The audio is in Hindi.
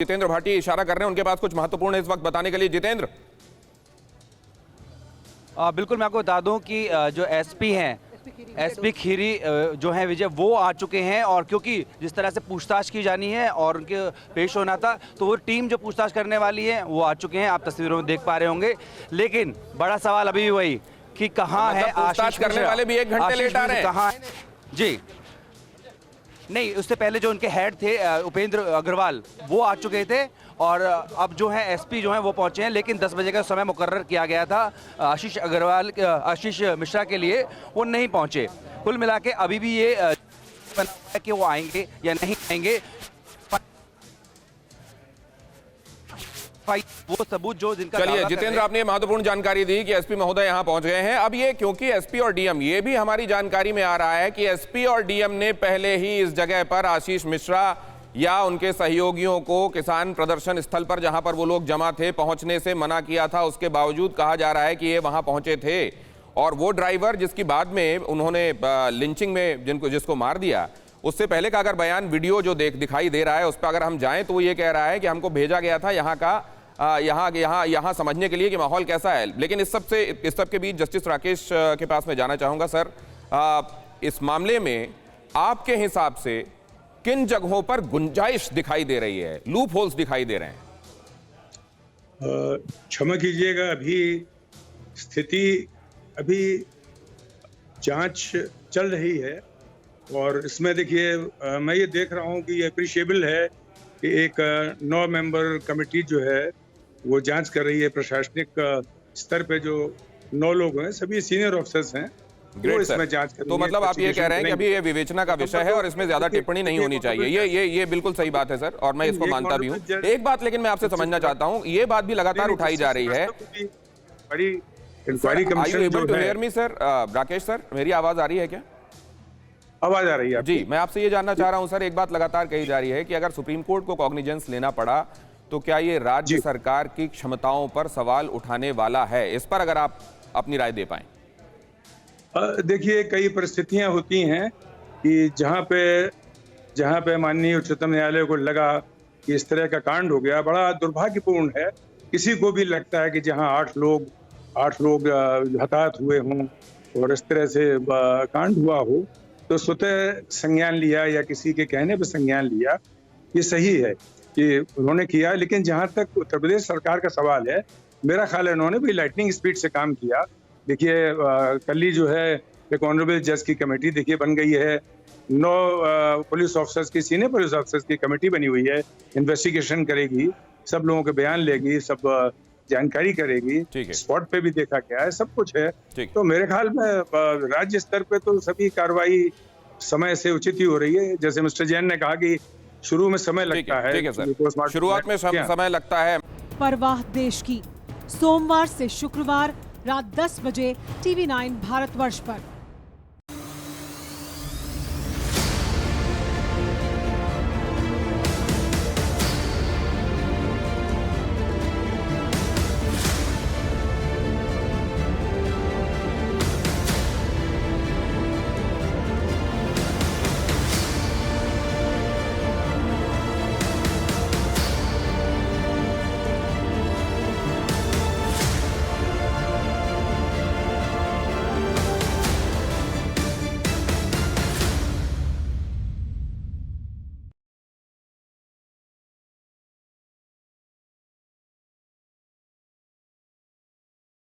जितेंद्र भाटी इशारा कर रहे हैं, उनके पास कुछ महत्वपूर्ण है इस वक्त बताने के लिए। जितेंद्र। बिल्कुल, मैं आपको बता दूं कि जो एसपी हैं, एसपी खीरी जो हैं विजय, वो आ चुके हैं। और क्योंकि जिस तरह से पूछताछ की जानी है और उनके पेश होना था, तो वो टीम जो पूछताछ करने वाली है वो आ चुके हैं। आप तस्वीरों में देख पा रहे होंगे। लेकिन बड़ा सवाल अभी भी वही कि कहाँ है पूछताछ करने वाले भी 1 घंटे लेट आ रहे हैं। कहाँ जी नहीं, उससे पहले जो उनके हेड थे उपेंद्र अग्रवाल, वो आ चुके थे। और अब जो है एसपी जो है वो पहुंचे हैं। लेकिन 10 बजे का समय मुकर्रर किया गया था आशीष मिश्रा के लिए, वो नहीं पहुंचे। कुल मिला के अभी भी ये कि वो आएंगे या नहीं आएंगे, वो सबूत जो जिनका। चलिए जितेंद्र, आपने महत्वपूर्ण जानकारी दी कि एसपी महोदय यहां पहुंच गए हैं। अब ये क्योंकि एसपी और डीएम, ये भी हमारी जानकारी में आ रहा है कि एसपी और डीएम ने पहले ही इस जगह पर आशीष मिश्रा या उनके सहयोगियों को किसान प्रदर्शन स्थल पर जहां पर वो लोग जमा थे पहुंचने से मना किया था। उसके बावजूद कहा जा रहा है कि ये वहां पहुंचे थे। और वो ड्राइवर जिसकी बाद में उन्होंने लिंचिंग में जिसको मार दिया, उससे पहले का अगर बयान वीडियो जो दिखाई दे रहा है उस पर अगर हम जाएं तो वो ये कह रहा है कि हमको भेजा गया था यहाँ समझने के लिए कि माहौल कैसा है। लेकिन इस सब के बीच जस्टिस राकेश के पास मैं जाना चाहूंगा। सर, इस मामले में आपके हिसाब से किन जगहों पर गुंजाइश दिखाई दे रही है, लूप होल्स दिखाई दे रहे हैं? क्षमा कीजिएगा, अभी जांच चल रही है। और इसमें देखिए, मैं ये देख रहा हूँ कि ये अप्रिशिएबल है कि एक 9 मेंबर कमेटी जो है वो जांच कर रही है। प्रशासनिक स्तर पे जो 9 लोग हैं, सभी सीनियर ऑफिसर्स हैं, वो इसमें जांच कर रही है। तो मतलब आप ये कह रहे हैं कि अभी ये विवेचना का विषय है और इसमें ज्यादा टिप्पणी नहीं होनी चाहिए। ये बिल्कुल सही बात है सर, और मैं इसको मानता भी हूँ। एक बात लेकिन मैं आपसे समझना चाहता हूँ, ये बात भी लगातार उठाई जा रही है। बड़ी इंक्वायरी कमीशन जो है। सर राकेश सर, मेरी आवाज आ रही है क्या? आवाज आ रही है जी। मैं आपसे ये जानना चाह रहा हूं सर, एक बात लगातार कही जा रही है कि अगर सुप्रीम कोर्ट को कॉग्निजेंस लेना पड़ा तो क्या ये राज्य सरकार की क्षमताओं पर सवाल उठाने वाला है? इस पर अगर आप अपनी राय दे पाएं। देखिए, कई परिस्थितियां होती हैं कि जहां पे माननीय उच्चतम न्यायालय को लगा कि इस तरह का कांड हो गया, बड़ा दुर्भाग्यपूर्ण है। किसी को भी लगता है कि जहां 8 लोग हताहत हुए हों और इस तरह से कांड हुआ हो, तो स्वतः संज्ञान लिया या किसी के कहने पर संज्ञान लिया, ये सही है कि उन्होंने किया। लेकिन जहां तक उत्तर प्रदेश सरकार का सवाल है, मेरा ख्याल है उन्होंने भी लाइटनिंग स्पीड से काम किया। देखिए, कल ही जो है एक ऑनरेबल जज की कमेटी देखिए बन गई है। 9 पुलिस ऑफिसर्स की, सीनियर पुलिस ऑफिसर्स की कमेटी बनी हुई है, इन्वेस्टिगेशन करेगी, सब लोगों के बयान लेगी, सब जानकारी करेगी, स्पॉट पे भी देखा गया है, सब कुछ है। तो मेरे ख्याल में राज्य स्तर पे तो सभी कार्रवाई समय से उचित ही हो रही है। जैसे मिस्टर जैन ने कहा कि शुरू में समय लगता है, शुरुआत में समय लगता है। परवाह देश की, सोमवार से शुक्रवार रात 10 बजे TV9 भारतवर्ष पर।